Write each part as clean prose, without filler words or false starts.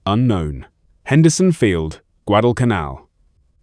Unknown. Henderson Field, Guadalcanal.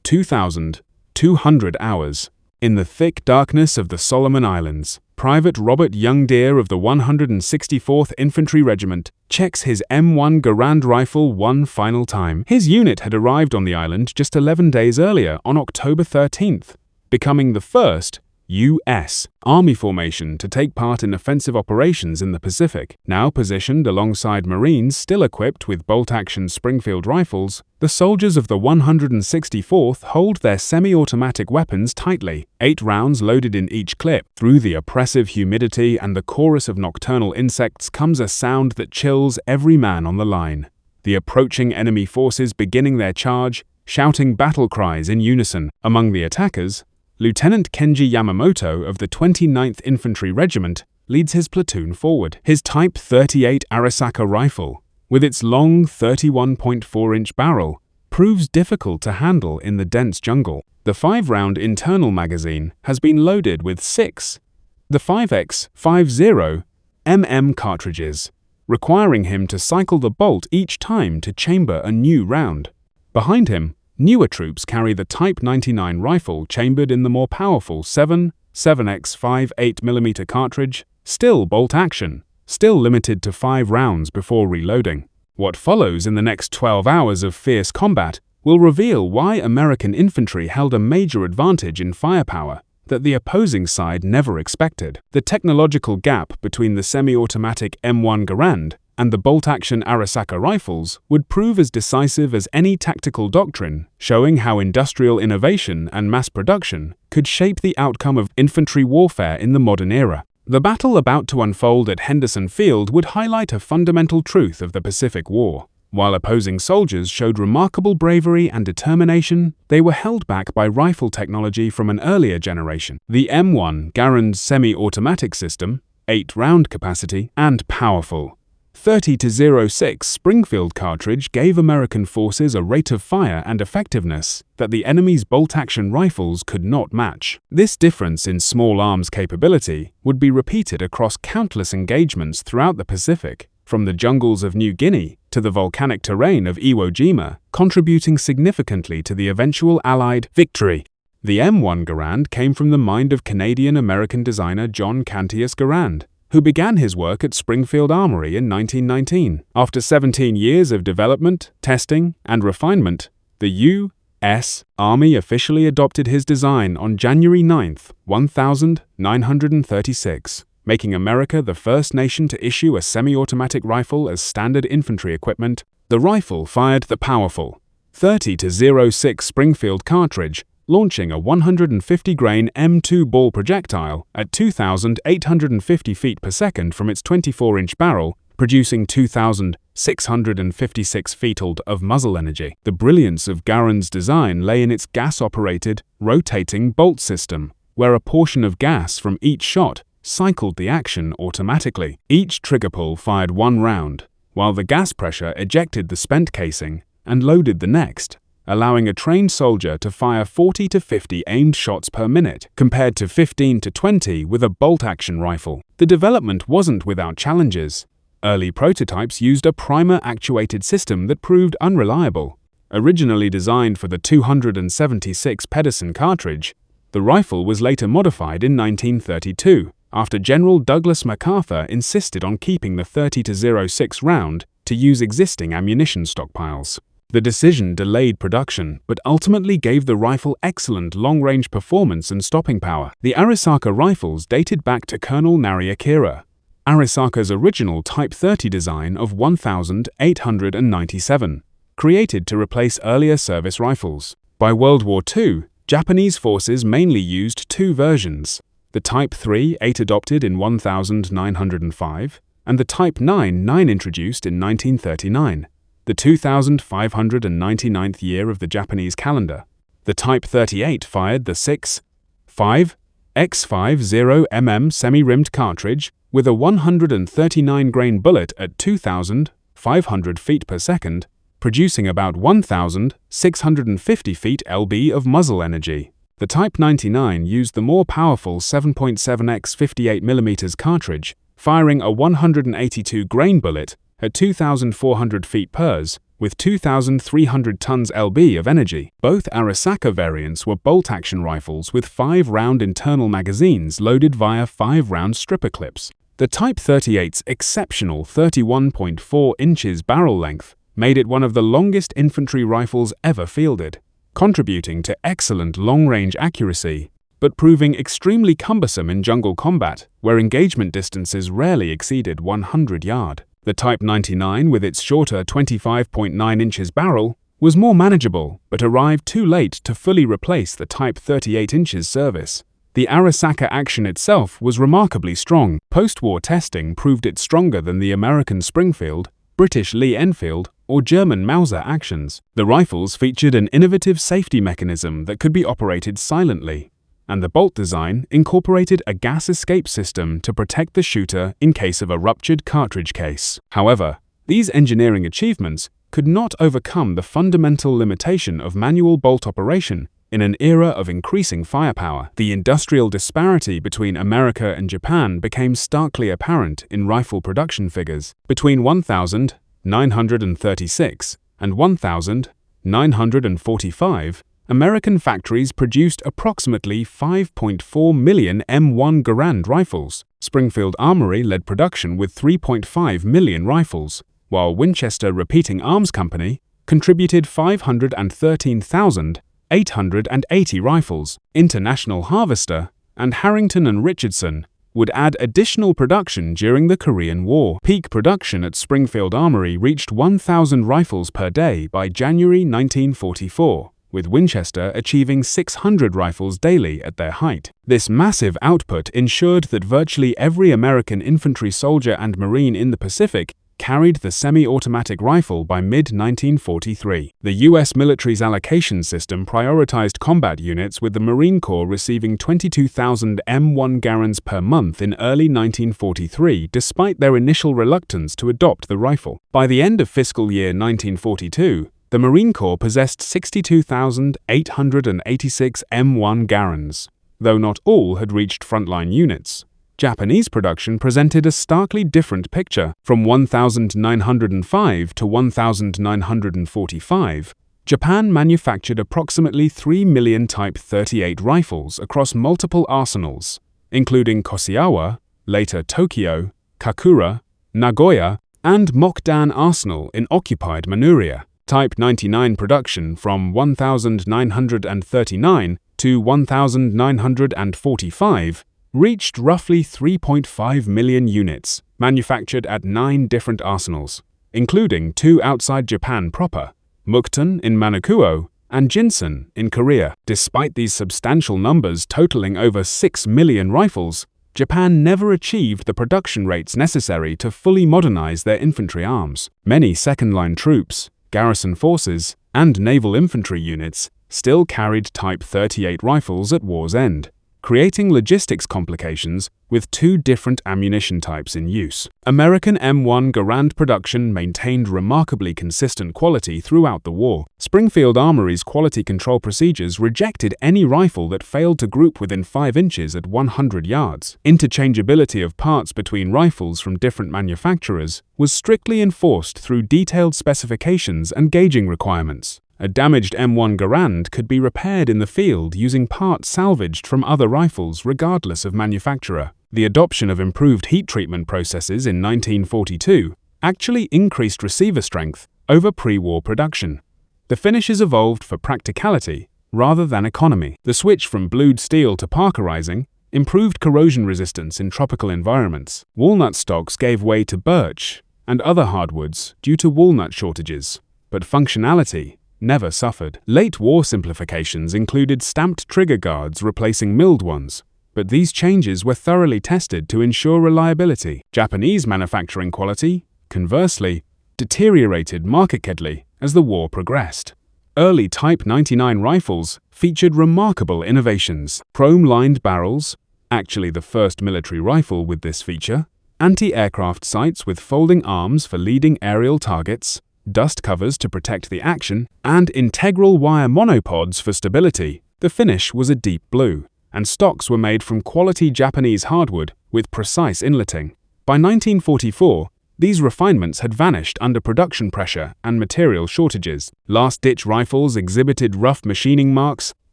2,200 hours. In the thick darkness of the Solomon Islands, Private Robert Youngdeer of the 164th Infantry Regiment checks his M1 Garand rifle one final time. His unit had arrived on the island just 11 days earlier on October 13th, becoming the first U.S. Army formation to take part in offensive operations in the Pacific. Now positioned alongside Marines still equipped with bolt-action Springfield rifles, the soldiers of the 164th hold their semi-automatic weapons tightly, 8 rounds loaded in each clip. Through the oppressive humidity and the chorus of nocturnal insects comes a sound that chills every man on the line. The approaching enemy forces beginning their charge, shouting battle cries in unison. Among the attackers, Lieutenant Kenji Yamamoto of the 29th Infantry Regiment leads his platoon forward. His Type 38 Arisaka rifle, with its long 31.4-inch barrel, proves difficult to handle in the dense jungle. The 5-round internal magazine has been loaded with 6, the 5x50 mm cartridges, requiring him to cycle the bolt each time to chamber a new round. Behind him, newer troops carry the Type 99 rifle chambered in the more powerful 7x5 8mm cartridge, still bolt action, still limited to 5 rounds before reloading. What follows in the next 12 hours of fierce combat will reveal why American infantry held a major advantage in firepower that the opposing side never expected. The technological gap between the semi-automatic M1 Garand and the bolt-action Arisaka rifles would prove as decisive as any tactical doctrine, showing how industrial innovation and mass production could shape the outcome of infantry warfare in the modern era. The battle about to unfold at Henderson Field would highlight a fundamental truth of the Pacific War. While opposing soldiers showed remarkable bravery and determination, they were held back by rifle technology from an earlier generation. The M1 Garand semi-automatic system, 8-round capacity, and powerful 30-06 Springfield cartridge gave American forces a rate of fire and effectiveness that the enemy's bolt-action rifles could not match. This difference in small arms capability would be repeated across countless engagements throughout the Pacific, from the jungles of New Guinea to the volcanic terrain of Iwo Jima, contributing significantly to the eventual Allied victory. The M1 Garand came from the mind of Canadian-American designer John Cantius Garand, who began his work at Springfield Armory in 1919. After 17 years of development, testing, and refinement, the U.S. Army officially adopted his design on January 9, 1936, making America the first nation to issue a semi-automatic rifle as standard infantry equipment. The rifle fired the powerful 30-06 Springfield cartridge, launching a 150-grain M2 ball projectile at 2,850 feet per second from its 24-inch barrel, producing 2,656 feet of muzzle energy. The brilliance of Garand's design lay in its gas-operated, rotating bolt system, where a portion of gas from each shot cycled the action automatically. Each trigger pull fired 1 round, while the gas pressure ejected the spent casing and loaded the next, allowing a trained soldier to fire 40 to 50 aimed shots per minute, compared to 15 to 20 with a bolt-action rifle. The development wasn't without challenges. Early prototypes used a primer-actuated system that proved unreliable. Originally designed for the 276 Pedersen cartridge, the rifle was later modified in 1932, after General Douglas MacArthur insisted on keeping the 30-06 round to use existing ammunition stockpiles. The decision delayed production, but ultimately gave the rifle excellent long-range performance and stopping power. The Arisaka rifles dated back to Colonel Nari Akira, Arisaka's original Type 30 design of 1897, created to replace earlier service rifles. By World War II, Japanese forces mainly used 2 versions, the Type 3-8 adopted in 1905, and the Type 9-9 introduced in 1939. The 2599th year of the Japanese calendar. The Type 38 fired the 6.5 x50 mm semi-rimmed cartridge with a 139-grain bullet at 2,500 feet per second, producing about 1,650 feet lb of muzzle energy. The Type 99 used the more powerful 7.7 x 58 mm cartridge, firing a 182-grain bullet at 2,400 feet pers, with 2,300 tons lb of energy. Both Arisaka variants were bolt-action rifles with 5-round internal magazines loaded via 5-round stripper clips. The Type 38's exceptional 31.4 inches barrel length made it one of the longest infantry rifles ever fielded, contributing to excellent long-range accuracy, but proving extremely cumbersome in jungle combat, where engagement distances rarely exceeded 100 yards. The Type 99, with its shorter 25.9 inches barrel, was more manageable, but arrived too late to fully replace the Type 38 inches service. The Arisaka action itself was remarkably strong. Post-war testing proved it stronger than the American Springfield, British Lee-Enfield, or German Mauser actions. The rifles featured an innovative safety mechanism that could be operated silently, and the bolt design incorporated a gas escape system to protect the shooter in case of a ruptured cartridge case. However, these engineering achievements could not overcome the fundamental limitation of manual bolt operation in an era of increasing firepower. The industrial disparity between America and Japan became starkly apparent in rifle production figures. Between 1,936 and 1,945, American factories produced approximately 5.4 million M1 Garand rifles. Springfield Armory led production with 3.5 million rifles, while Winchester Repeating Arms Company contributed 513,880 rifles. International Harvester and Harrington and Richardson would add additional production during the Korean War. Peak production at Springfield Armory reached 1,000 rifles per day by January 1944. With Winchester achieving 600 rifles daily at their height. This massive output ensured that virtually every American infantry soldier and Marine in the Pacific carried the semi-automatic rifle by mid-1943. The U.S. military's allocation system prioritized combat units, with the Marine Corps receiving 22,000 M1 Garands per month in early 1943, despite their initial reluctance to adopt the rifle. By the end of fiscal year 1942, the Marine Corps possessed 62,886 M1 Garands, though not all had reached frontline units. Japanese production presented a starkly different picture. From 1905 to 1945, Japan manufactured approximately 3 million Type 38 rifles across multiple arsenals, including Koshiawa, later Tokyo, Kakura, Nagoya, and Mokdan Arsenal in occupied Manchuria. Type 99 production from 1939 to 1945 reached roughly 3.5 million units, manufactured at 9 different arsenals, including 2 outside Japan proper, Mukden in Manchukuo and Jinsen in Korea. Despite these substantial numbers totaling over 6 million rifles, Japan never achieved the production rates necessary to fully modernize their infantry arms. Many second-line troops, garrison forces, and naval infantry units still carried Type 38 rifles at war's end, creating logistics complications with 2 different ammunition types in use. American M1 Garand production maintained remarkably consistent quality throughout the war. Springfield Armory's quality control procedures rejected any rifle that failed to group within 5 inches at 100 yards. Interchangeability of parts between rifles from different manufacturers was strictly enforced through detailed specifications and gauging requirements. A damaged M1 Garand could be repaired in the field using parts salvaged from other rifles regardless of manufacturer. The adoption of improved heat treatment processes in 1942 actually increased receiver strength over pre-war production. The finishes evolved for practicality rather than economy. The switch from blued steel to parkerizing improved corrosion resistance in tropical environments. Walnut stocks gave way to birch and other hardwoods due to walnut shortages, but functionality never suffered. Late war simplifications included stamped trigger guards replacing milled ones, but these changes were thoroughly tested to ensure reliability. Japanese manufacturing quality, conversely, deteriorated markedly as the war progressed. Early Type 99 rifles featured remarkable innovations: chrome-lined barrels, actually the first military rifle with this feature, anti-aircraft sights with folding arms for leading aerial targets, dust covers to protect the action, and integral wire monopods for stability. The finish was a deep blue, and stocks were made from quality Japanese hardwood with precise inletting. By 1944, these refinements had vanished under production pressure and material shortages. Last-ditch rifles exhibited rough machining marks,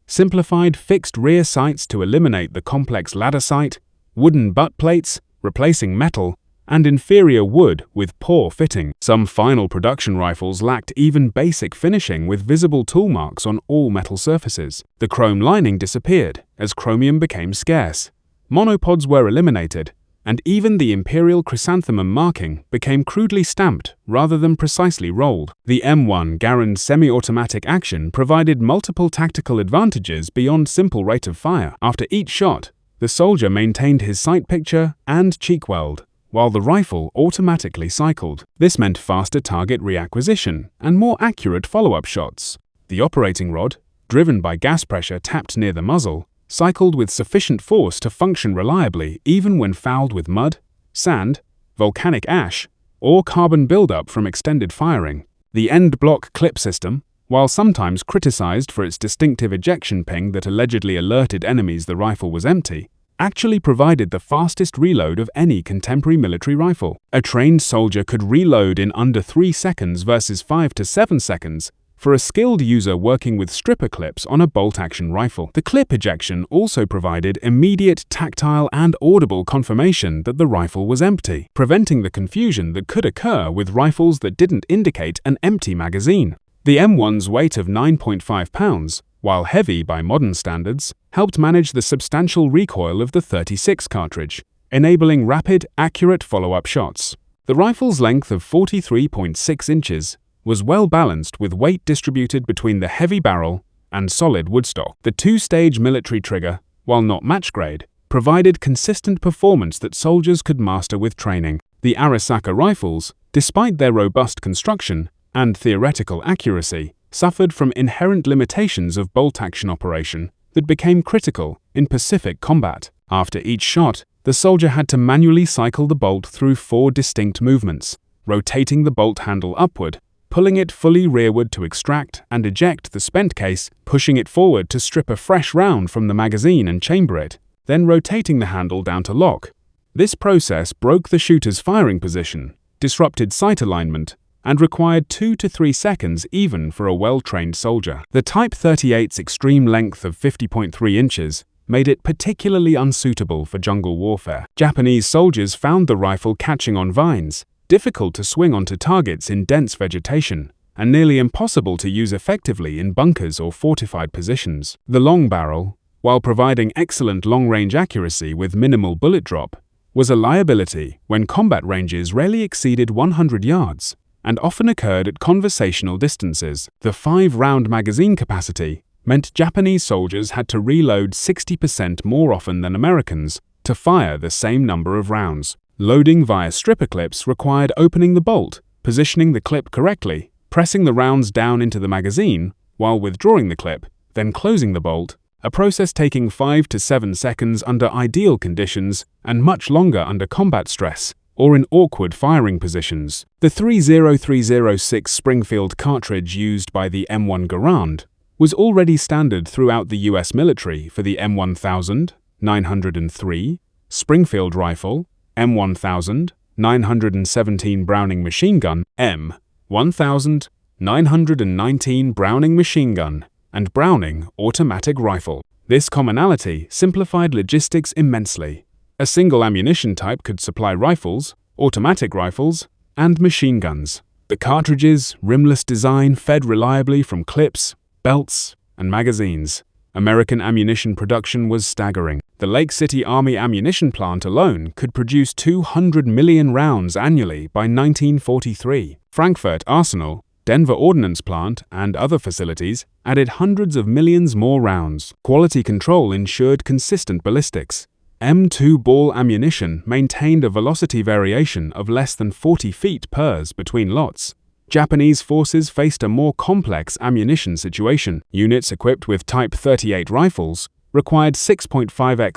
simplified fixed rear sights to eliminate the complex ladder sight, wooden butt plates, replacing metal, and inferior wood with poor fitting. Some final production rifles lacked even basic finishing with visible tool marks on all metal surfaces. The chrome lining disappeared as chromium became scarce. Monopods were eliminated, and even the imperial chrysanthemum marking became crudely stamped rather than precisely rolled. The M1 Garand semi-automatic action provided multiple tactical advantages beyond simple rate of fire. After each shot, the soldier maintained his sight picture and cheek weld, while the rifle automatically cycled. This meant faster target reacquisition and more accurate follow-up shots. The operating rod, driven by gas pressure tapped near the muzzle, cycled with sufficient force to function reliably even when fouled with mud, sand, volcanic ash, or carbon buildup from extended firing. The end-block clip system, while sometimes criticized for its distinctive ejection ping that allegedly alerted enemies the rifle was empty, actually provided the fastest reload of any contemporary military rifle. A trained soldier could reload in under 3 seconds versus 5 to 7 seconds for a skilled user working with stripper clips on a bolt-action rifle. The clip ejection also provided immediate tactile and audible confirmation that the rifle was empty, preventing the confusion that could occur with rifles that didn't indicate an empty magazine. The M1's weight of 9.5 pounds, while heavy by modern standards, helped manage the substantial recoil of the .36 cartridge, enabling rapid, accurate follow-up shots. The rifle's length of 43.6 inches was well balanced with weight distributed between the heavy barrel and solid woodstock. The two-stage military trigger, while not match-grade, provided consistent performance that soldiers could master with training. The Arisaka rifles, despite their robust construction and theoretical accuracy, suffered from inherent limitations of bolt-action operation that became critical in Pacific combat. After each shot, the soldier had to manually cycle the bolt through 4 distinct movements, rotating the bolt handle upward, pulling it fully rearward to extract and eject the spent case, pushing it forward to strip a fresh round from the magazine and chamber it, then rotating the handle down to lock. This process broke the shooter's firing position, disrupted sight alignment, and required 2 to 3 seconds even for a well-trained soldier. The Type 38's extreme length of 50.3 inches made it particularly unsuitable for jungle warfare. Japanese soldiers found the rifle catching on vines, difficult to swing onto targets in dense vegetation, and nearly impossible to use effectively in bunkers or fortified positions. The long barrel, while providing excellent long-range accuracy with minimal bullet drop, was a liability when combat ranges rarely exceeded 100 yards and often occurred at conversational distances. The 5-round magazine capacity meant Japanese soldiers had to reload 60% more often than Americans to fire the same number of rounds. Loading via stripper clips required opening the bolt, positioning the clip correctly, pressing the rounds down into the magazine, while withdrawing the clip, then closing the bolt, a process taking 5 to 7 seconds under ideal conditions and much longer under combat stress or in awkward firing positions. The 30306 Springfield cartridge used by the M1 Garand was already standard throughout the US military for the M1000, 903, Springfield rifle, M1000, 917 Browning machine gun, M1000, 919 Browning machine gun, and Browning automatic rifle. This commonality simplified logistics immensely. A single ammunition type could supply rifles, automatic rifles, and machine guns. The cartridge's rimless design fed reliably from clips, belts, and magazines. American ammunition production was staggering. The Lake City Army ammunition plant alone could produce 200 million rounds annually by 1943. Frankfurt Arsenal, Denver Ordnance Plant, and other facilities added hundreds of millions more rounds. Quality control ensured consistent ballistics. M2 ball ammunition maintained a velocity variation of less than 40 feet pers between lots. Japanese forces faced a more complex ammunition situation. Units equipped with Type 38 rifles required 6.5x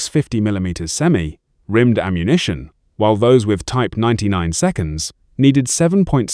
50mm semi-rimmed ammunition, while those with Type 99 seconds needed 7.7x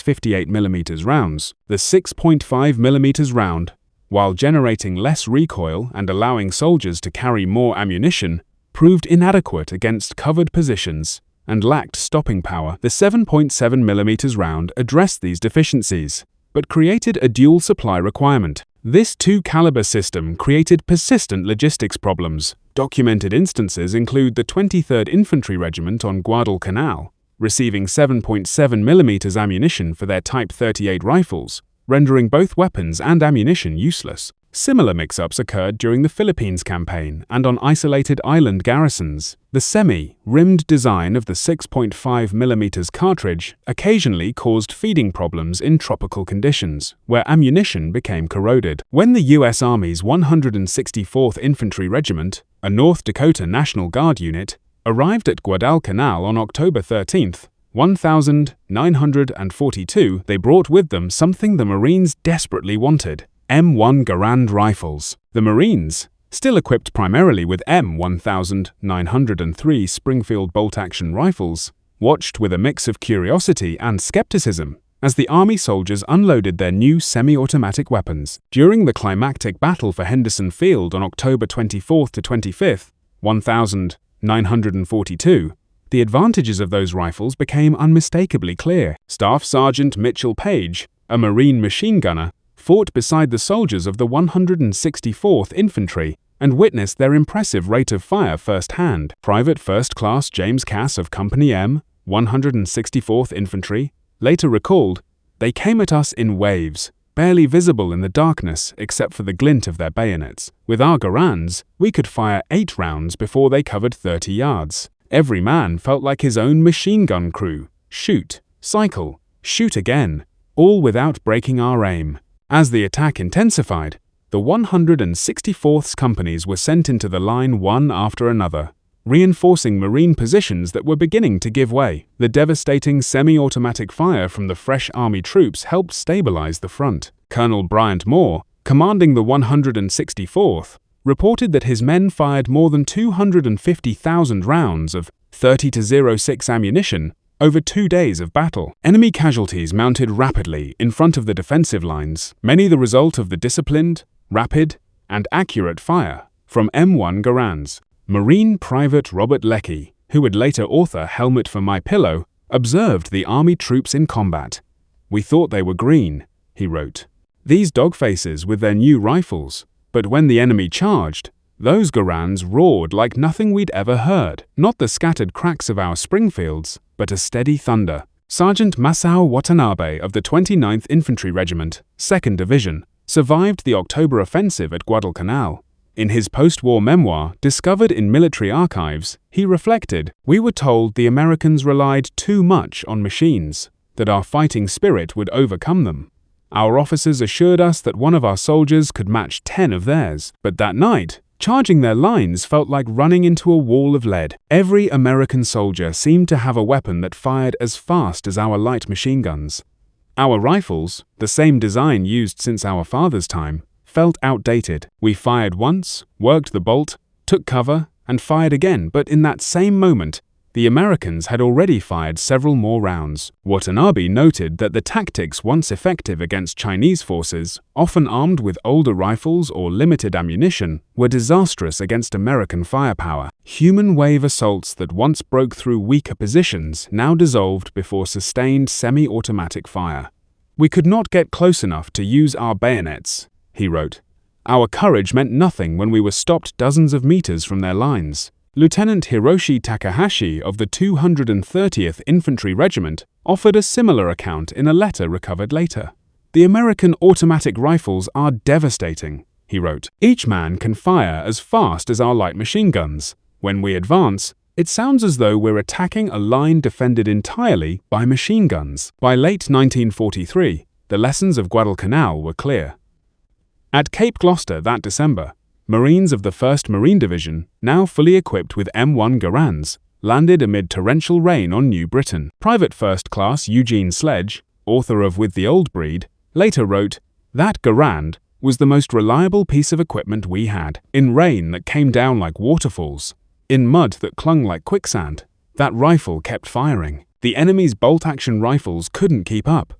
58mm rounds. The 6.5mm round, while generating less recoil and allowing soldiers to carry more ammunition, proved inadequate against covered positions and lacked stopping power. The 7.7mm round addressed these deficiencies, but created a dual supply requirement. This 2-caliber system created persistent logistics problems. Documented instances include the 23rd Infantry Regiment on Guadalcanal, receiving 7.7mm ammunition for their Type 38 rifles, rendering both weapons and ammunition useless. Similar mix-ups occurred during the Philippines campaign and on isolated island garrisons. The semi-rimmed design of the 6.5mm cartridge occasionally caused feeding problems in tropical conditions, where ammunition became corroded. When the U.S. Army's 164th Infantry Regiment, a North Dakota National Guard unit, arrived at Guadalcanal on October 13, 1942, they brought with them something the Marines desperately wanted: M1 Garand rifles. The Marines, still equipped primarily with M1903 Springfield bolt-action rifles, watched with a mix of curiosity and skepticism as the Army soldiers unloaded their new semi-automatic weapons. During the climactic battle for Henderson Field on October 24 to 25, 1942, the advantages of those rifles became unmistakably clear. Staff Sergeant Mitchell Page, a Marine machine gunner, fought beside the soldiers of the 164th Infantry and witnessed their impressive rate of fire firsthand. Private First Class James Cass of Company M, 164th Infantry, later recalled, "They came at us in waves, barely visible in the darkness except for the glint of their bayonets. With our Garands, we could fire 8 rounds before they covered 30 yards. Every man felt like his own machine gun crew. Shoot, cycle, shoot again, all without breaking our aim." As the attack intensified, the 164th companies were sent into the line one after another, reinforcing Marine positions that were beginning to give way. The devastating semi-automatic fire from the fresh Army troops helped stabilize the front. Colonel Bryant Moore, commanding the 164th, reported that his men fired more than 250,000 rounds of 30-06 ammunition over 2 days of battle. Enemy casualties mounted rapidly in front of the defensive lines, many the result of the disciplined, rapid, and accurate fire from M1 Garands. Marine Private Robert Leckie, who would later author Helmet for My Pillow, observed the Army troops in combat. "We thought they were green," he wrote. "These dogfaces with their new rifles. But when the enemy charged, those Garands roared like nothing we'd ever heard. Not the scattered cracks of our Springfields, but a steady thunder." Sergeant Masao Watanabe of the 29th Infantry Regiment, 2nd Division, survived the October offensive at Guadalcanal. In his post-war memoir, discovered in military archives, he reflected, "We were told the Americans relied too much on machines, that our fighting spirit would overcome them. Our officers assured us that one of our soldiers could match 10 of theirs, but that night, charging their lines felt like running into a wall of lead. Every American soldier seemed to have a weapon that fired as fast as our light machine guns. Our rifles, the same design used since our father's time, felt outdated. We fired once, worked the bolt, took cover, and fired again, but in that same moment, the Americans had already fired several more rounds." Watanabe noted that the tactics once effective against Chinese forces, often armed with older rifles or limited ammunition, were disastrous against American firepower. Human wave assaults that once broke through weaker positions now dissolved before sustained semi-automatic fire. "We could not get close enough to use our bayonets," he wrote. "Our courage meant nothing when we were stopped dozens of meters from their lines." Lieutenant Hiroshi Takahashi of the 230th Infantry Regiment offered a similar account in a letter recovered later. "The American automatic rifles are devastating," he wrote. "Each man can fire as fast as our light machine guns. When we advance, it sounds as though we're attacking a line defended entirely by machine guns." By late 1943, the lessons of Guadalcanal were clear. At Cape Gloucester that December, Marines of the 1st Marine Division, now fully equipped with M1 Garands, landed amid torrential rain on New Britain. Private First Class Eugene Sledge, author of With the Old Breed, later wrote, "That Garand was the most reliable piece of equipment we had. In rain that came down like waterfalls, in mud that clung like quicksand, that rifle kept firing. The enemy's bolt-action rifles couldn't keep up.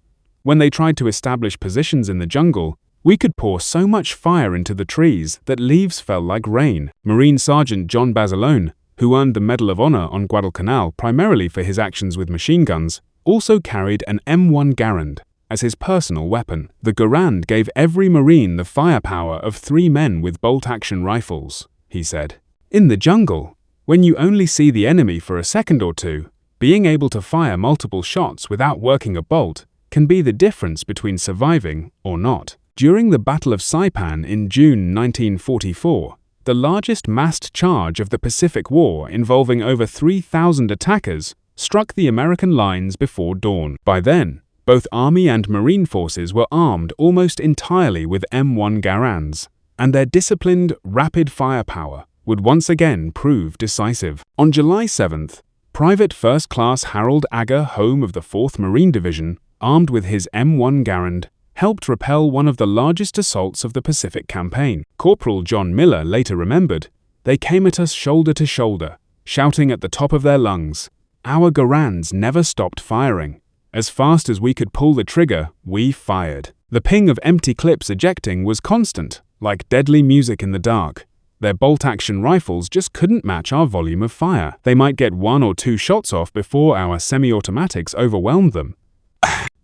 When they tried to establish positions in the jungle, we could pour so much fire into the trees that leaves fell like rain." Marine Sergeant John Basilone, who earned the Medal of Honor on Guadalcanal primarily for his actions with machine guns, also carried an M1 Garand as his personal weapon. The Garand gave every Marine the firepower of 3 men with bolt-action rifles, he said. In the jungle, when you only see the enemy for a second or two, being able to fire multiple shots without working a bolt can be the difference between surviving or not. During the Battle of Saipan in June 1944, the largest massed charge of the Pacific War involving over 3,000 attackers struck the American lines before dawn. By then, both Army and Marine forces were armed almost entirely with M1 Garands, and their disciplined, rapid firepower would once again prove decisive. On July 7th, Private First Class Harold Agger Home of the 4th Marine Division, armed with his M1 Garand, helped repel one of the largest assaults of the Pacific Campaign. Corporal John Miller later remembered, "They came at us shoulder to shoulder, shouting at the top of their lungs. Our Garands never stopped firing. As fast as we could pull the trigger, we fired. The ping of empty clips ejecting was constant, like deadly music in the dark. Their bolt-action rifles just couldn't match our volume of fire. They might get 1 or 2 shots off before our semi-automatics overwhelmed them."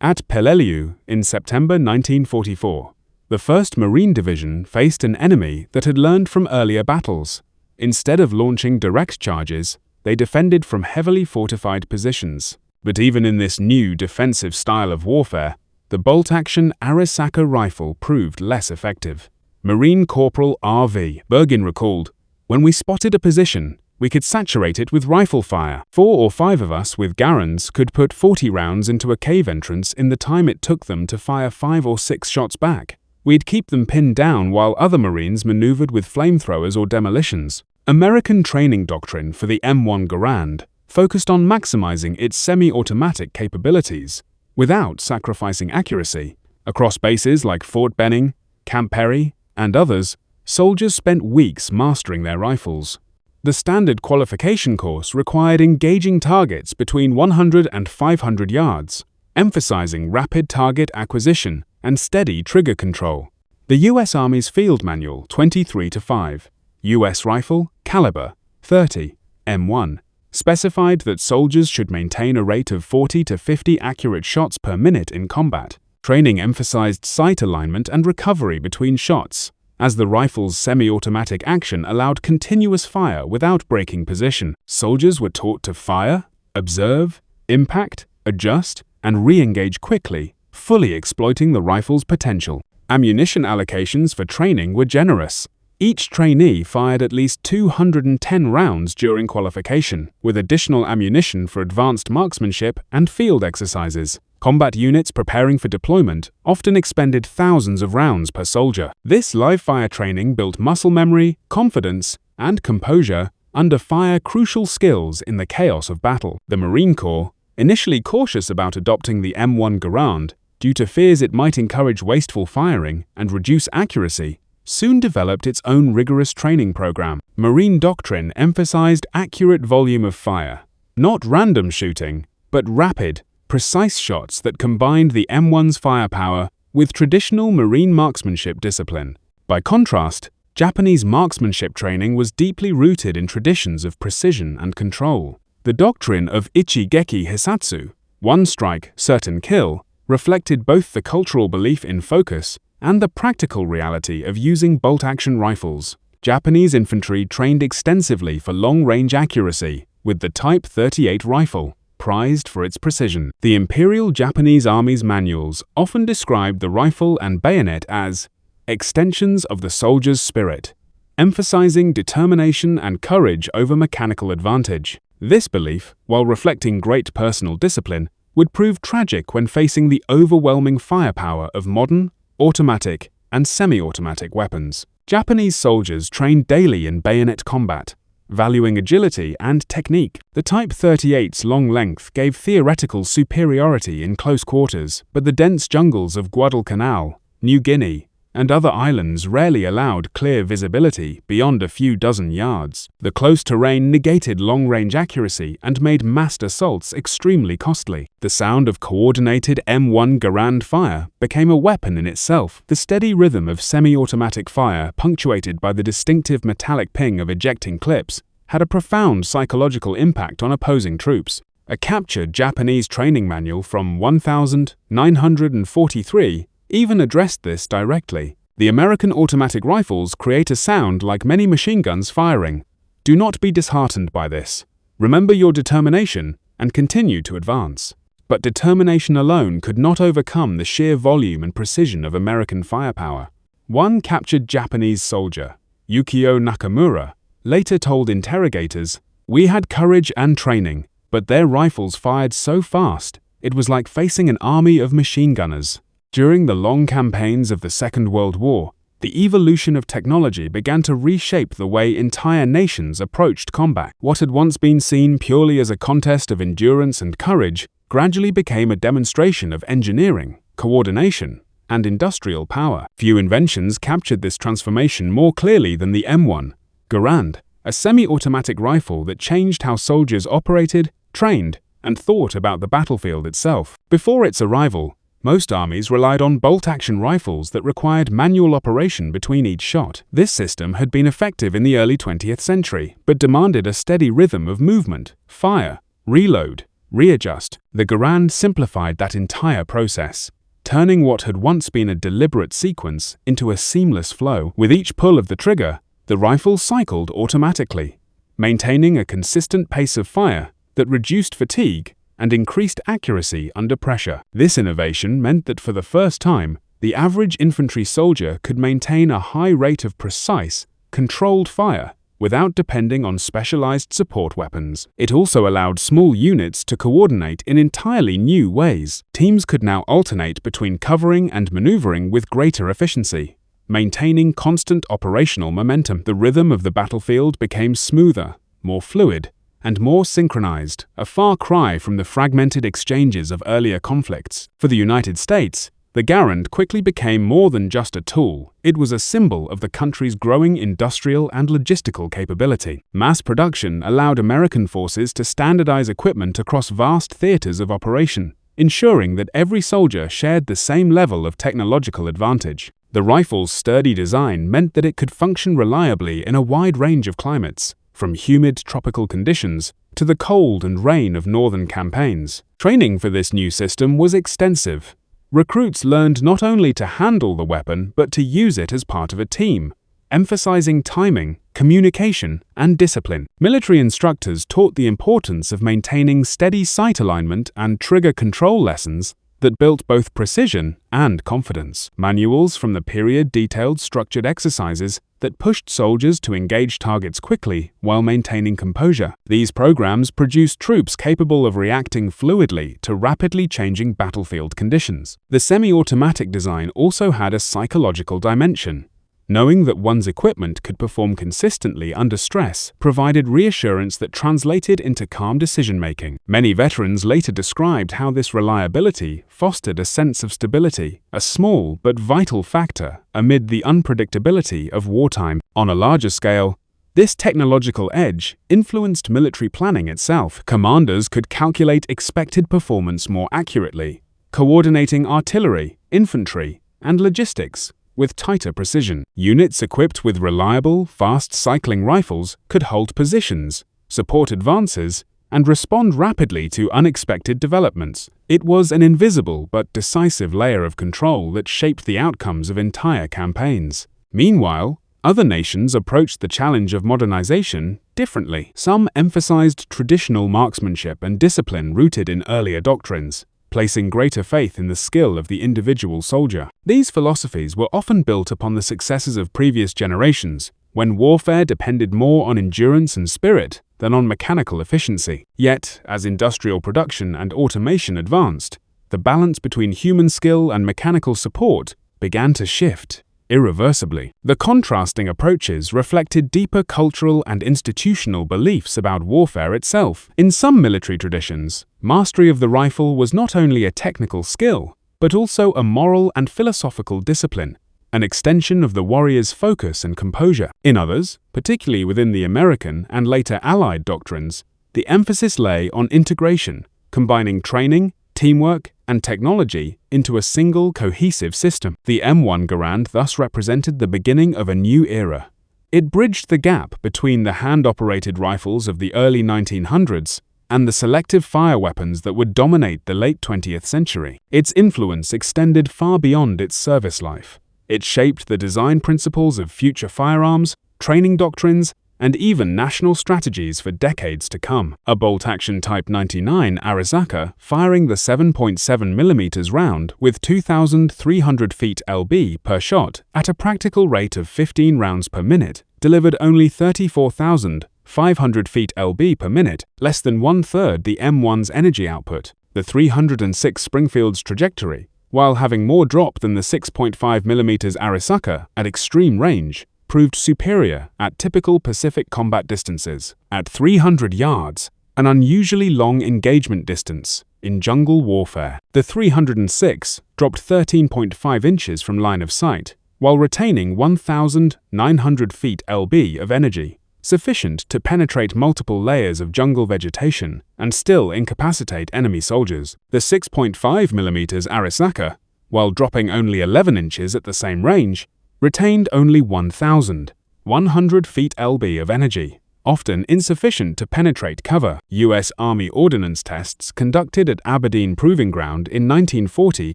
At Peleliu in September 1944, the 1st Marine Division faced an enemy that had learned from earlier battles. Instead of launching direct charges, they defended from heavily fortified positions. But even in this new defensive style of warfare, the bolt-action Arisaka rifle proved less effective. Marine Corporal R.V. Bergin recalled, "When we spotted a position, we could saturate it with rifle fire. 4 or 5 of us with Garands could put 40 rounds into a cave entrance in the time it took them to fire 5 or 6 shots back. We'd keep them pinned down while other Marines maneuvered with flamethrowers or demolitions." American training doctrine for the M1 Garand focused on maximizing its semi-automatic capabilities without sacrificing accuracy. Across bases like Fort Benning, Camp Perry, and others, soldiers spent weeks mastering their rifles. The standard qualification course required engaging targets between 100 and 500 yards, emphasizing rapid target acquisition and steady trigger control. The U.S. Army's Field Manual 23-5, U.S. Rifle, Caliber, 30, M1, specified that soldiers should maintain a rate of 40 to 50 accurate shots per minute in combat. Training emphasized sight alignment and recovery between shots, as the rifle's semi-automatic action allowed continuous fire without breaking position. Soldiers were taught to fire, observe, impact, adjust, and re-engage quickly, fully exploiting the rifle's potential. Ammunition allocations for training were generous. Each trainee fired at least 210 rounds during qualification, with additional ammunition for advanced marksmanship and field exercises. Combat units preparing for deployment often expended thousands of rounds per soldier. This live-fire training built muscle memory, confidence, and composure under fire, crucial skills in the chaos of battle. The Marine Corps, initially cautious about adopting the M1 Garand due to fears it might encourage wasteful firing and reduce accuracy, soon developed its own rigorous training program. Marine doctrine emphasized accurate volume of fire, not random shooting, but rapid, precise shots that combined the M1's firepower with traditional Marine marksmanship discipline. By contrast, Japanese marksmanship training was deeply rooted in traditions of precision and control. The doctrine of Ichi-geki Hisatsu, one strike, certain kill, reflected both the cultural belief in focus and the practical reality of using bolt-action rifles. Japanese infantry trained extensively for long-range accuracy with the Type 38 rifle, prized for its precision. The Imperial Japanese Army's manuals often described the rifle and bayonet as extensions of the soldier's spirit, emphasizing determination and courage over mechanical advantage. This belief, while reflecting great personal discipline, would prove tragic when facing the overwhelming firepower of modern, automatic, and semi-automatic weapons. Japanese soldiers trained daily in bayonet combat, valuing agility and technique. The Type 38's long length gave theoretical superiority in close quarters, but the dense jungles of Guadalcanal, New Guinea, and other islands rarely allowed clear visibility beyond a few dozen yards. The close terrain negated long-range accuracy and made massed assaults extremely costly. The sound of coordinated M1 Garand fire became a weapon in itself. The steady rhythm of semi-automatic fire, punctuated by the distinctive metallic ping of ejecting clips, had a profound psychological impact on opposing troops. A captured Japanese training manual from 1943 even addressed this directly. The American automatic rifles create a sound like many machine guns firing. Do not be disheartened by this. Remember your determination and continue to advance. But determination alone could not overcome the sheer volume and precision of American firepower. One captured Japanese soldier, Yukio Nakamura, later told interrogators, "We had courage and training, but their rifles fired so fast, it was like facing an army of machine gunners." During the long campaigns of the Second World War, the evolution of technology began to reshape the way entire nations approached combat. What had once been seen purely as a contest of endurance and courage gradually became a demonstration of engineering, coordination, and industrial power. Few inventions captured this transformation more clearly than the M1 Garand, a semi-automatic rifle that changed how soldiers operated, trained, and thought about the battlefield itself. Before its arrival, most armies relied on bolt-action rifles that required manual operation between each shot. This system had been effective in the early 20th century, but demanded a steady rhythm of movement, fire, reload, readjust. The Garand simplified that entire process, turning what had once been a deliberate sequence into a seamless flow. With each pull of the trigger, the rifle cycled automatically, maintaining a consistent pace of fire that reduced fatigue and increased accuracy under pressure. This innovation meant that for the first time, the average infantry soldier could maintain a high rate of precise, controlled fire without depending on specialized support weapons. It also allowed small units to coordinate in entirely new ways. Teams could now alternate between covering and maneuvering with greater efficiency, maintaining constant operational momentum. The rhythm of the battlefield became smoother, more fluid, and more synchronized, a far cry from the fragmented exchanges of earlier conflicts. For the United States, the Garand quickly became more than just a tool. It was a symbol of the country's growing industrial and logistical capability. Mass production allowed American forces to standardize equipment across vast theaters of operation, ensuring that every soldier shared the same level of technological advantage. The rifle's sturdy design meant that it could function reliably in a wide range of climates, from humid tropical conditions to the cold and rain of northern campaigns. Training for this new system was extensive. Recruits learned not only to handle the weapon but to use it as part of a team, emphasizing timing, communication, and discipline. Military instructors taught the importance of maintaining steady sight alignment and trigger control lessons that built both precision and confidence. Manuals from the period detailed structured exercises that pushed soldiers to engage targets quickly while maintaining composure. These programs produced troops capable of reacting fluidly to rapidly changing battlefield conditions. The semi-automatic design also had a psychological dimension. Knowing that one's equipment could perform consistently under stress provided reassurance that translated into calm decision-making. Many veterans later described how this reliability fostered a sense of stability, a small but vital factor amid the unpredictability of wartime. On a larger scale, this technological edge influenced military planning itself. Commanders could calculate expected performance more accurately, coordinating artillery, infantry, and logistics with tighter precision. Units equipped with reliable, fast-cycling rifles could hold positions, support advances, and respond rapidly to unexpected developments. It was an invisible but decisive layer of control that shaped the outcomes of entire campaigns. Meanwhile, other nations approached the challenge of modernization differently. Some emphasized traditional marksmanship and discipline rooted in earlier doctrines, placing greater faith in the skill of the individual soldier. These philosophies were often built upon the successes of previous generations, when warfare depended more on endurance and spirit than on mechanical efficiency. Yet, as industrial production and automation advanced, the balance between human skill and mechanical support began to shift irreversibly. The contrasting approaches reflected deeper cultural and institutional beliefs about warfare itself. In some military traditions, mastery of the rifle was not only a technical skill, but also a moral and philosophical discipline, an extension of the warrior's focus and composure. In others, particularly within the American and later Allied doctrines, the emphasis lay on integration, combining training, teamwork, and technology into a single cohesive system. The M1 Garand thus represented the beginning of a new era, It bridged the gap between the hand-operated rifles of the early 1900s and the selective fire weapons that would dominate the late 20th century. Its influence extended far beyond its service life. It shaped the design principles of future firearms, training doctrines, and even national strategies for decades to come. A bolt-action Type 99 Arisaka, firing the 7.7mm round with 2,300 feet lb per shot at a practical rate of 15 rounds per minute, delivered only 34,500 feet lb per minute, less than one-third the M1's energy output. The 306 Springfield's trajectory, while having more drop than the 6.5mm Arisaka at extreme range, proved superior at typical Pacific combat distances. At 300 yards, an unusually long engagement distance in jungle warfare, the 306 dropped 13.5 inches from line of sight, while retaining 1,900 feet lb of energy, sufficient to penetrate multiple layers of jungle vegetation and still incapacitate enemy soldiers. The 6.5mm Arisaka, while dropping only 11 inches at the same range, retained only 1,100 feet lb of energy, often insufficient to penetrate cover. U.S. Army ordnance tests conducted at Aberdeen Proving Ground in 1940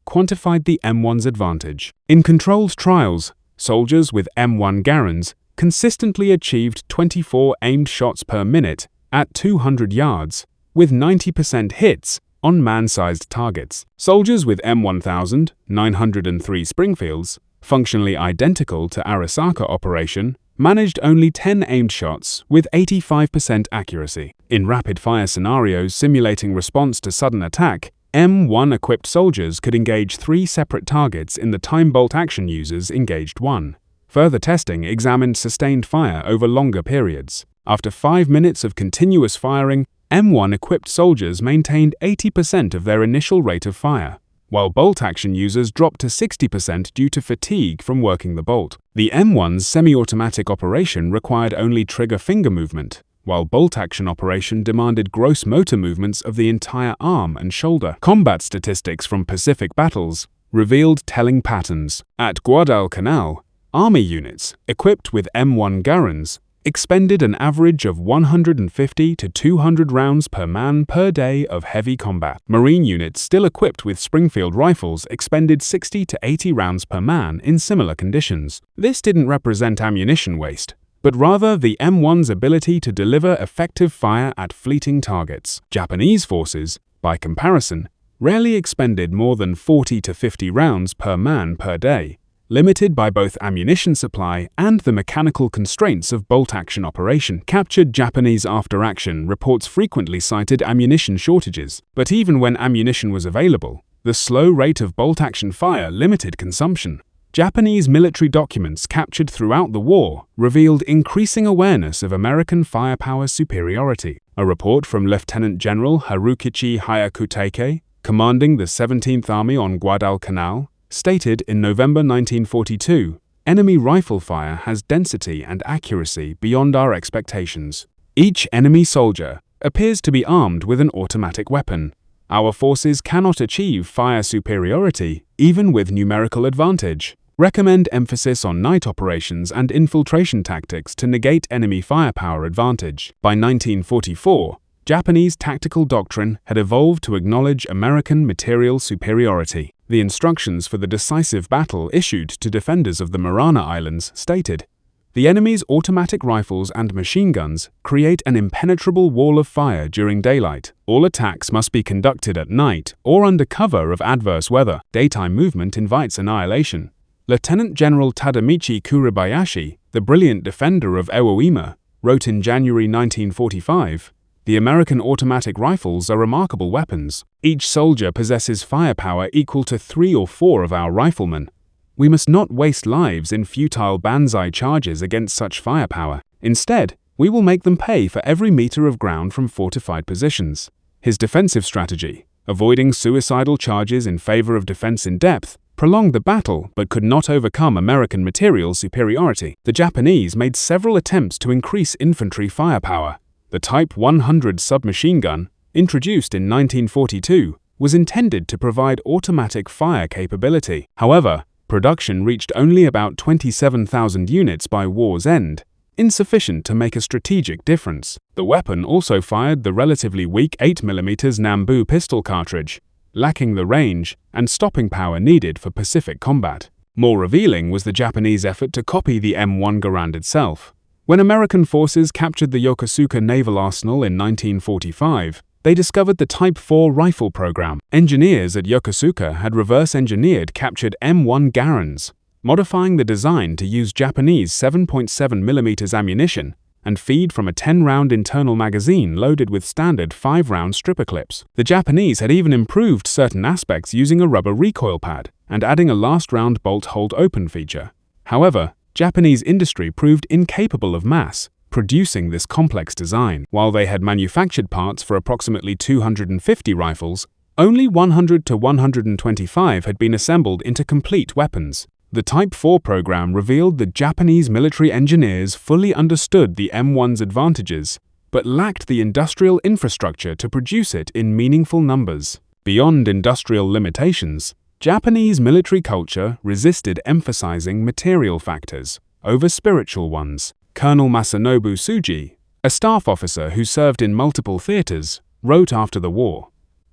quantified the M1's advantage. In controlled trials, soldiers with M1 Garands consistently achieved 24 aimed shots per minute at 200 yards, with 90% hits on man-sized targets. Soldiers with M1903 Springfields, functionally identical to Arisaka operation, managed only 10 aimed shots with 85% accuracy. In rapid-fire scenarios simulating response to sudden attack, M1-equipped soldiers could engage 3 separate targets in the time bolt-action users engaged 1. Further testing examined sustained fire over longer periods. After 5 minutes of continuous firing, M1-equipped soldiers maintained 80% of their initial rate of fire, while bolt-action users dropped to 60% due to fatigue from working the bolt. The M1's semi-automatic operation required only trigger finger movement, while bolt-action operation demanded gross motor movements of the entire arm and shoulder. Combat statistics from Pacific battles revealed telling patterns. At Guadalcanal, Army units equipped with M1 Garands expended an average of 150 to 200 rounds per man per day of heavy combat. Marine units still equipped with Springfield rifles expended 60 to 80 rounds per man in similar conditions. This didn't represent ammunition waste, but rather the M1's ability to deliver effective fire at fleeting targets. Japanese forces, by comparison, rarely expended more than 40 to 50 rounds per man per day, limited by both ammunition supply and the mechanical constraints of bolt-action operation. Captured Japanese after-action reports frequently cited ammunition shortages, but even when ammunition was available, the slow rate of bolt-action fire limited consumption. Japanese military documents captured throughout the war revealed increasing awareness of American firepower superiority. A report from Lieutenant General Harukichi Hyakutake, commanding the 17th Army on Guadalcanal, stated in November 1942, "Enemy rifle fire has density and accuracy beyond our expectations. Each enemy soldier appears to be armed with an automatic weapon. Our forces cannot achieve fire superiority, even with numerical advantage. Recommend emphasis on night operations and infiltration tactics to negate enemy firepower advantage." By 1944, Japanese tactical doctrine had evolved to acknowledge American material superiority. The instructions for the decisive battle issued to defenders of the Marana Islands stated, "The enemy's automatic rifles and machine guns create an impenetrable wall of fire during daylight. All attacks must be conducted at night or under cover of adverse weather. Daytime movement invites annihilation." Lieutenant General Tadamichi Kuribayashi, the brilliant defender of Iwo wrote in January 1945, "The American automatic rifles are remarkable weapons. Each soldier possesses firepower equal to 3 or 4 of our riflemen. We must not waste lives in futile banzai charges against such firepower. Instead, we will make them pay for every meter of ground from fortified positions." His defensive strategy, avoiding suicidal charges in favor of defense in depth, prolonged the battle but could not overcome American material superiority. The Japanese made several attempts to increase infantry firepower. The Type 100 submachine gun, introduced in 1942, was intended to provide automatic fire capability. However, production reached only about 27,000 units by war's end, insufficient to make a strategic difference. The weapon also fired the relatively weak 8mm Nambu pistol cartridge, lacking the range and stopping power needed for Pacific combat. More revealing was the Japanese effort to copy the M1 Garand itself. When American forces captured the Yokosuka Naval Arsenal in 1945, they discovered the Type 4 rifle program. Engineers at Yokosuka had reverse-engineered captured M1 Garands, modifying the design to use Japanese 7.7mm ammunition and feed from a 10-round internal magazine loaded with standard 5-round stripper clips. The Japanese had even improved certain aspects using a rubber recoil pad and adding a last-round bolt hold open feature. However, Japanese industry proved incapable of mass producing this complex design. While they had manufactured parts for approximately 250 rifles, only 100 to 125 had been assembled into complete weapons. The Type 4 program revealed that Japanese military engineers fully understood the M1's advantages, but lacked the industrial infrastructure to produce it in meaningful numbers. Beyond industrial limitations, Japanese military culture resisted emphasizing material factors over spiritual ones. Colonel Masanobu Tsuji, a staff officer who served in multiple theaters, wrote after the war,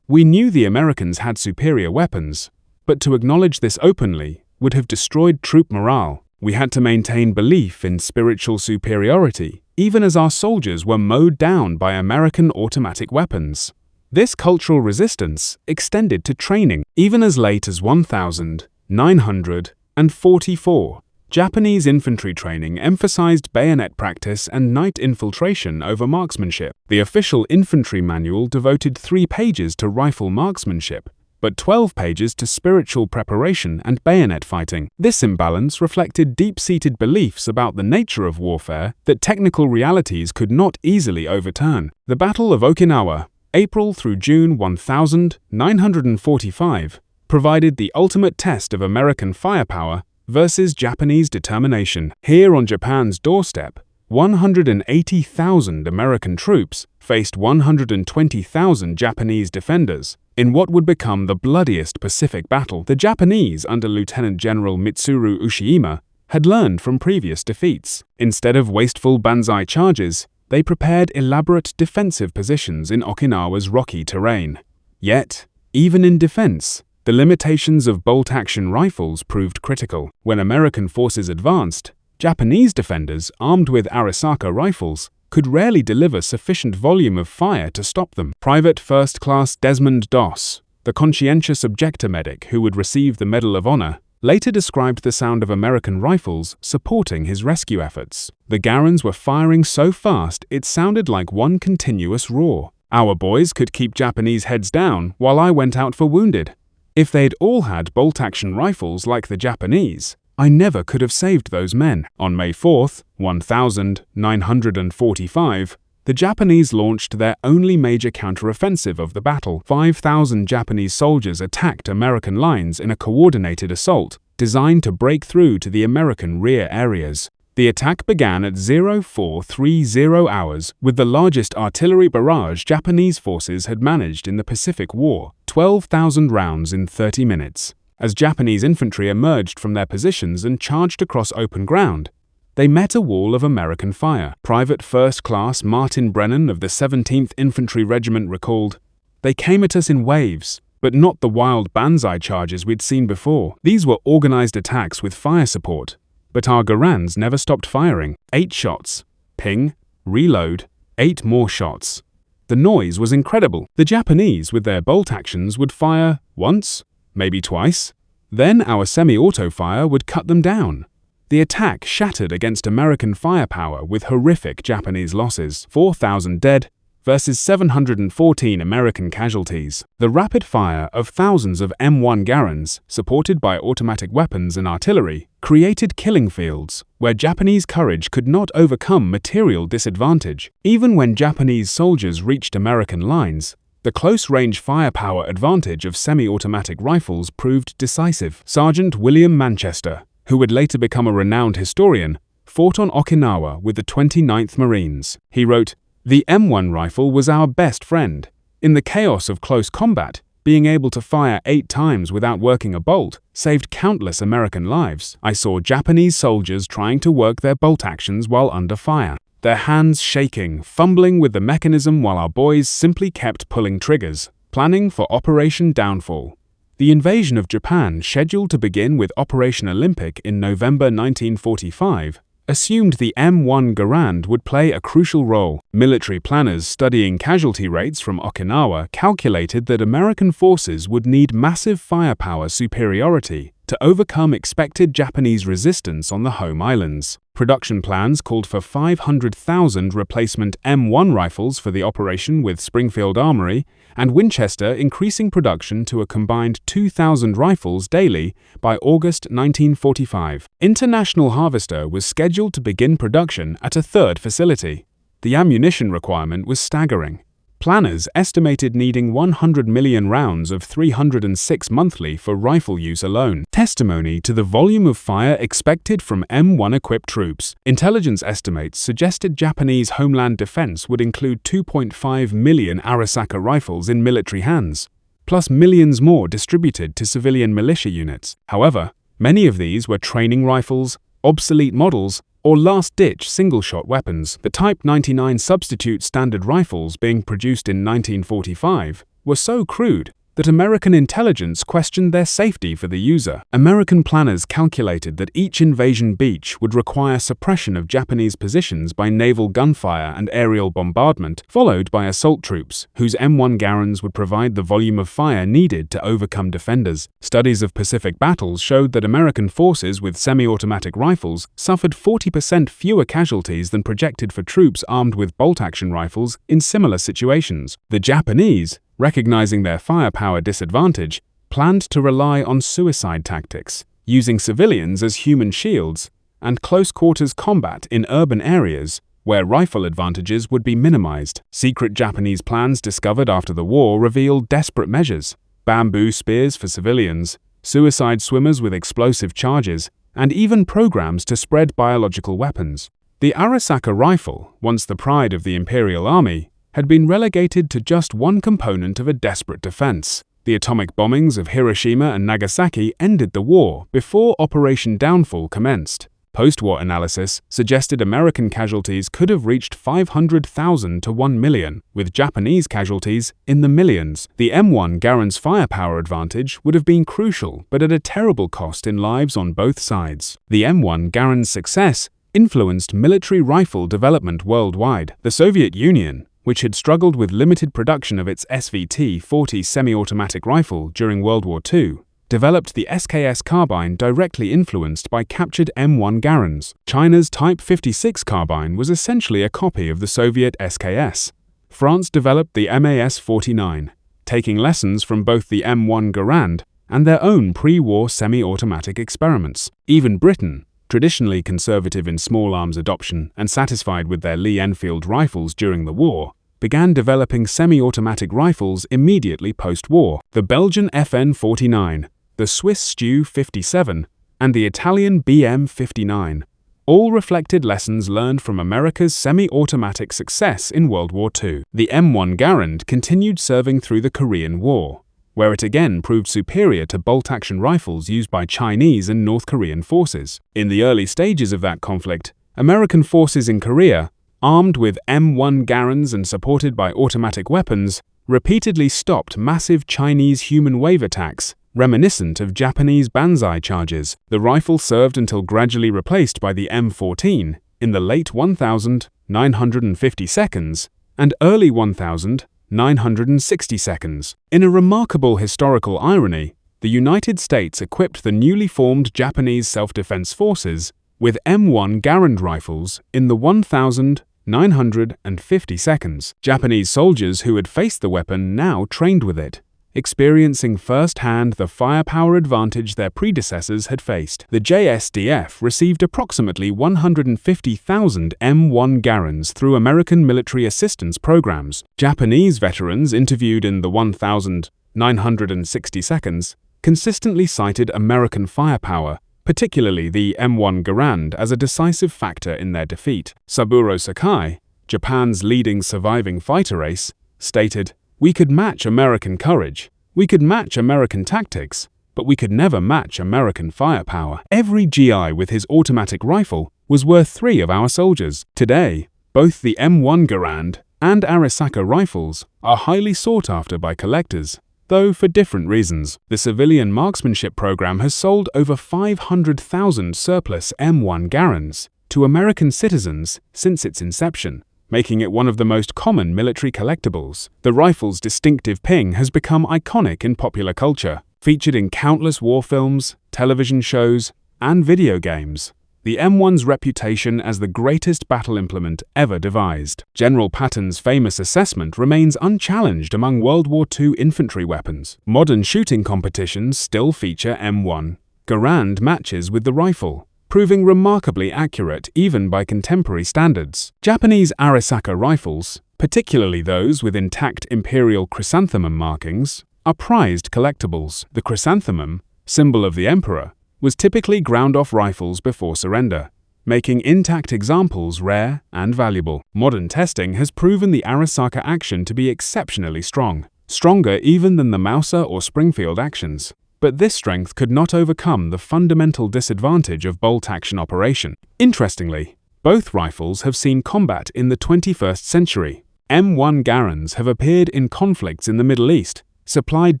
"We knew the Americans had superior weapons, but to acknowledge this openly would have destroyed troop morale. We had to maintain belief in spiritual superiority, even as our soldiers were mowed down by American automatic weapons." This cultural resistance extended to training. Even as late as 1944, Japanese infantry training emphasized bayonet practice and night infiltration over marksmanship. The official infantry manual devoted 3 pages to rifle marksmanship, but 12 pages to spiritual preparation and bayonet fighting. This imbalance reflected deep-seated beliefs about the nature of warfare that technical realities could not easily overturn. The Battle of Okinawa, April through June 1945, provided the ultimate test of American firepower versus Japanese determination. Here on Japan's doorstep, 180,000 American troops faced 120,000 Japanese defenders in what would become the bloodiest Pacific battle. The Japanese, under Lieutenant General Mitsuru Ushiyama, had learned from previous defeats. Instead of wasteful banzai charges, they prepared elaborate defensive positions in Okinawa's rocky terrain. Yet, even in defense, the limitations of bolt-action rifles proved critical. When American forces advanced, Japanese defenders, armed with Arisaka rifles, could rarely deliver sufficient volume of fire to stop them. Private First Class Desmond Doss, the conscientious objector medic who would receive the Medal of Honor, later described the sound of American rifles supporting his rescue efforts. The Garands were firing so fast it sounded like one continuous roar. Our boys could keep Japanese heads down while I went out for wounded. If they'd all had bolt-action rifles like the Japanese, I never could have saved those men. On May 4, 1945, the Japanese launched their only major counteroffensive of the battle. 5,000 Japanese soldiers attacked American lines in a coordinated assault designed to break through to the American rear areas. The attack began at 0430 hours with the largest artillery barrage Japanese forces had managed in the Pacific War, 12,000 rounds in 30 minutes. As Japanese infantry emerged from their positions and charged across open ground, they met a wall of American fire. Private First Class Martin Brennan of the 17th Infantry Regiment recalled, "They came at us in waves, but not the wild banzai charges we'd seen before. These were organized attacks with fire support, but our Garands never stopped firing. 8 shots, ping, reload, 8 more shots. The noise was incredible. The Japanese, with their bolt actions, would fire once, maybe twice. Then our semi-auto fire would cut them down. The attack shattered against American firepower with horrific Japanese losses, 4,000 dead versus 714 American casualties. The rapid fire of thousands of M1 Garands, supported by automatic weapons and artillery, created killing fields where Japanese courage could not overcome material disadvantage. Even when Japanese soldiers reached American lines, the close-range firepower advantage of semi-automatic rifles proved decisive. Sergeant William Manchester, who would later become a renowned historian, fought on Okinawa with the 29th Marines. He wrote, "The M1 rifle was our best friend. In the chaos of close combat, being able to fire 8 times without working a bolt saved countless American lives. I saw Japanese soldiers trying to work their bolt actions while under fire, their hands shaking, fumbling with the mechanism while our boys simply kept pulling triggers, planning for Operation Downfall. The invasion of Japan, scheduled to begin with Operation Olympic in November 1945, assumed the M1 Garand would play a crucial role. Military planners studying casualty rates from Okinawa calculated that American forces would need massive firepower superiority to overcome expected Japanese resistance on the home islands. Production plans called for 500,000 replacement M1 rifles for the operation, with Springfield Armory and Winchester increasing production to a combined 2,000 rifles daily by August 1945. International Harvester was scheduled to begin production at a third facility. The ammunition requirement was staggering. Planners estimated needing 100 million rounds of 306 monthly for rifle use alone. Testimony to the volume of fire expected from M1-equipped troops. Intelligence estimates suggested Japanese homeland defense would include 2.5 million Arisaka rifles in military hands, plus millions more distributed to civilian militia units. However, many of these were training rifles, obsolete models, or last-ditch single-shot weapons. The Type 99 substitute standard rifles being produced in 1945 were so crude that American intelligence questioned their safety for the user. American planners calculated that each invasion beach would require suppression of Japanese positions by naval gunfire and aerial bombardment, followed by assault troops, whose M1 Garands would provide the volume of fire needed to overcome defenders. Studies of Pacific battles showed that American forces with semi-automatic rifles suffered 40% fewer casualties than projected for troops armed with bolt-action rifles in similar situations. The Japanese, recognizing their firepower disadvantage, planned to rely on suicide tactics, using civilians as human shields, and close-quarters combat in urban areas where rifle advantages would be minimized. Secret Japanese plans discovered after the war revealed desperate measures: bamboo spears for civilians, suicide swimmers with explosive charges, and even programs to spread biological weapons. The Arisaka rifle, once the pride of the Imperial Army, had been relegated to just one component of a desperate defense. The atomic bombings of Hiroshima and Nagasaki ended the war before Operation Downfall commenced. Post-war analysis suggested American casualties could have reached 500,000 to 1 million, with Japanese casualties in the millions. The M1 Garand's firepower advantage would have been crucial, but at a terrible cost in lives on both sides. The M1 Garand's success influenced military rifle development worldwide. The Soviet Union, which had struggled with limited production of its SVT-40 semi-automatic rifle during World War II, developed the SKS carbine directly influenced by captured M1 Garands. China's Type 56 carbine was essentially a copy of the Soviet SKS. France developed the MAS-49, taking lessons from both the M1 Garand and their own pre-war semi-automatic experiments. Even Britain, traditionally conservative in small arms adoption and satisfied with their Lee-Enfield rifles during the war, began developing semi-automatic rifles immediately post-war. The Belgian FN-49, the Swiss Stu 57, and the Italian BM-59 all reflected lessons learned from America's semi-automatic success in World War II. The M1 Garand continued serving through the Korean War, where it again proved superior to bolt-action rifles used by Chinese and North Korean forces. In the early stages of that conflict, American forces in Korea, armed with M1 Garands and supported by automatic weapons, repeatedly stopped massive Chinese human wave attacks, reminiscent of Japanese banzai charges. The rifle served until gradually replaced by the M14 in the late 1950 seconds and early 1960 seconds. In a remarkable historical irony, the United States equipped the newly formed Japanese self-defense forces with M1 Garand rifles in the 1950 seconds. Japanese soldiers who had faced the weapon now trained with it, experiencing firsthand the firepower advantage their predecessors had faced. The JSDF received approximately 150,000 M1 Garands through American military assistance programs. Japanese veterans interviewed in the 1960 seconds consistently cited American firepower, particularly the M1 Garand, as a decisive factor in their defeat. Saburo Sakai, Japan's leading surviving fighter ace, stated, "We could match American courage, We could match American tactics, but we could never match American firepower. Every GI with his automatic rifle was worth 3 of our soldiers. Today, both the M1 Garand and Arisaka rifles are highly sought after by collectors, though for different reasons. The civilian marksmanship program has sold over 500,000 surplus M1 Garands to American citizens since its inception, making it one of the most common military collectibles. The rifle's distinctive ping has become iconic in popular culture, featured in countless war films, television shows, and video games. The M1's reputation as the greatest battle implement ever devised. General Patton's famous assessment remains unchallenged among World War II infantry weapons. Modern shooting competitions still feature M1 Garand matches with the rifle, proving remarkably accurate even by contemporary standards. Japanese Arisaka rifles, particularly those with intact imperial chrysanthemum markings, are prized collectibles. The chrysanthemum, symbol of the emperor, was typically ground-off rifles before surrender, making intact examples rare and valuable. Modern testing has proven the Arisaka action to be exceptionally strong, stronger even than the Mauser or Springfield actions. But this strength could not overcome the fundamental disadvantage of bolt-action operation. Interestingly, both rifles have seen combat in the 21st century. M1 Garands have appeared in conflicts in the Middle East, supplied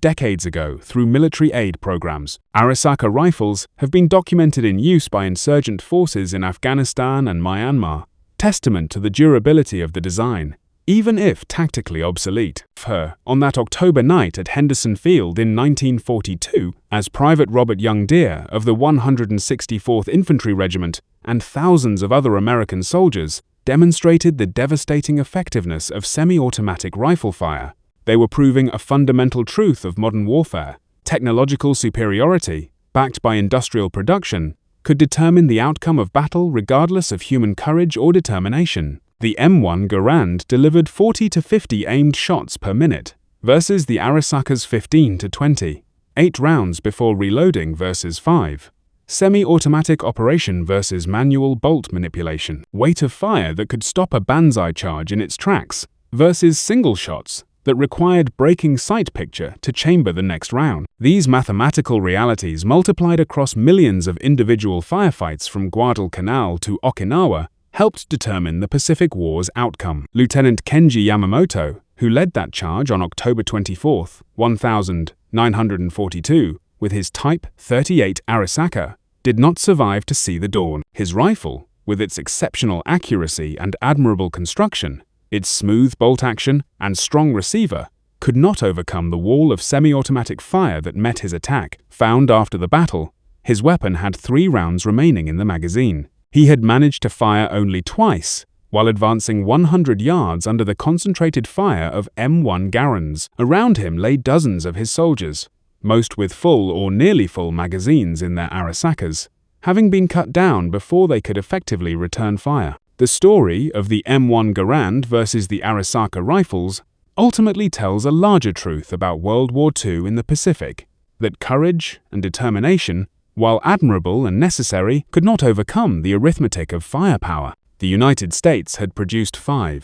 decades ago through military aid programs. Arisaka rifles have been documented in use by insurgent forces in Afghanistan and Myanmar, testament to the durability of the design, even if tactically obsolete. On that October night at Henderson Field in 1942, as Private Robert Young Deere of the 164th Infantry Regiment and thousands of other American soldiers demonstrated the devastating effectiveness of semi-automatic rifle fire, they were proving a fundamental truth of modern warfare. Technological superiority, backed by industrial production, could determine the outcome of battle regardless of human courage or determination. The M1 Garand delivered 40 to 50 aimed shots per minute, versus the Arisaka's 15 to 20, 8 rounds before reloading versus 5. Semi-automatic operation versus manual bolt manipulation. Weight of fire that could stop a banzai charge in its tracks, versus single shots that required breaking sight picture to chamber the next round. These mathematical realities multiplied across millions of individual firefights from Guadalcanal to Okinawa helped determine the Pacific War's outcome. Lieutenant Kenji Yamamoto, who led that charge on October 24, 1942, with his Type 38 Arisaka, did not survive to see the dawn. His rifle, with its exceptional accuracy and admirable construction, its smooth bolt action and strong receiver, could not overcome the wall of semi-automatic fire that met his attack. Found after the battle, his weapon had 3 rounds remaining in the magazine. He had managed to fire only twice, while advancing 100 yards under the concentrated fire of M1 Garands. Around him lay dozens of his soldiers, most with full or nearly full magazines in their Arisakas, having been cut down before they could effectively return fire. The story of the M1 Garand versus the Arisaka rifles ultimately tells a larger truth about World War II in the Pacific, that courage and determination, while admirable and necessary, could not overcome the arithmetic of firepower. The United States had produced 4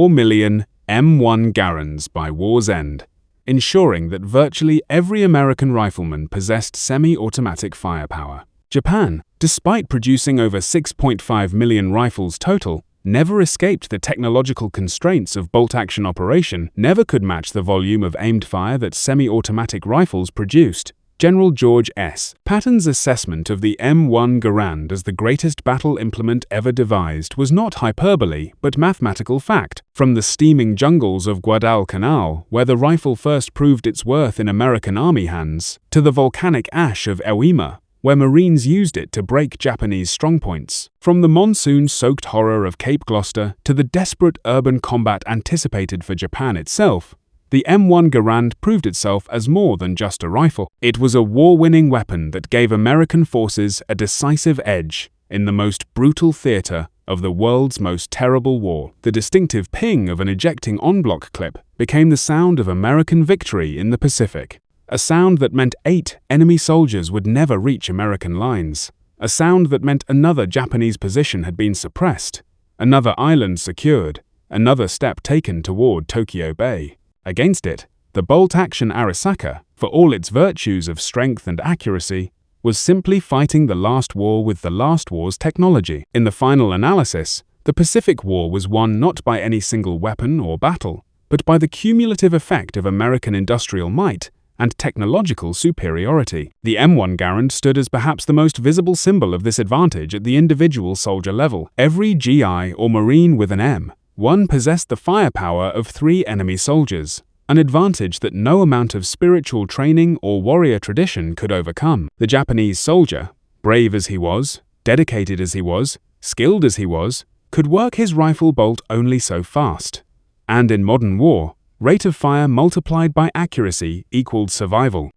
million M1 Garands by war's end, ensuring that virtually every American rifleman possessed semi-automatic firepower. Japan, despite producing over 6.5 million rifles total, never escaped the technological constraints of bolt-action operation, never could match the volume of aimed fire that semi-automatic rifles produced. General George S. Patton's assessment of the M1 Garand as the greatest battle implement ever devised was not hyperbole, but mathematical fact. From the steaming jungles of Guadalcanal, where the rifle first proved its worth in American Army hands, to the volcanic ash of Ewima, where Marines used it to break Japanese strongpoints. From the monsoon-soaked horror of Cape Gloucester to the desperate urban combat anticipated for Japan itself, the M1 Garand proved itself as more than just a rifle. It was a war-winning weapon that gave American forces a decisive edge in the most brutal theater of the world's most terrible war. The distinctive ping of an ejecting en-bloc clip became the sound of American victory in the Pacific. A sound that meant 8 enemy soldiers would never reach American lines. A sound that meant another Japanese position had been suppressed, another island secured, another step taken toward Tokyo Bay. Against it, the bolt-action Arisaka, for all its virtues of strength and accuracy, was simply fighting the last war with the last war's technology. In the final analysis, the Pacific War was won not by any single weapon or battle, but by the cumulative effect of American industrial might and technological superiority. The M1 Garand stood as perhaps the most visible symbol of this advantage at the individual soldier level. Every GI or Marine with an M1 possessed the firepower of 3 enemy soldiers, an advantage that no amount of spiritual training or warrior tradition could overcome. The Japanese soldier, brave as he was, dedicated as he was, skilled as he was, could work his rifle bolt only so fast. And in modern war, rate of fire multiplied by accuracy equaled survival.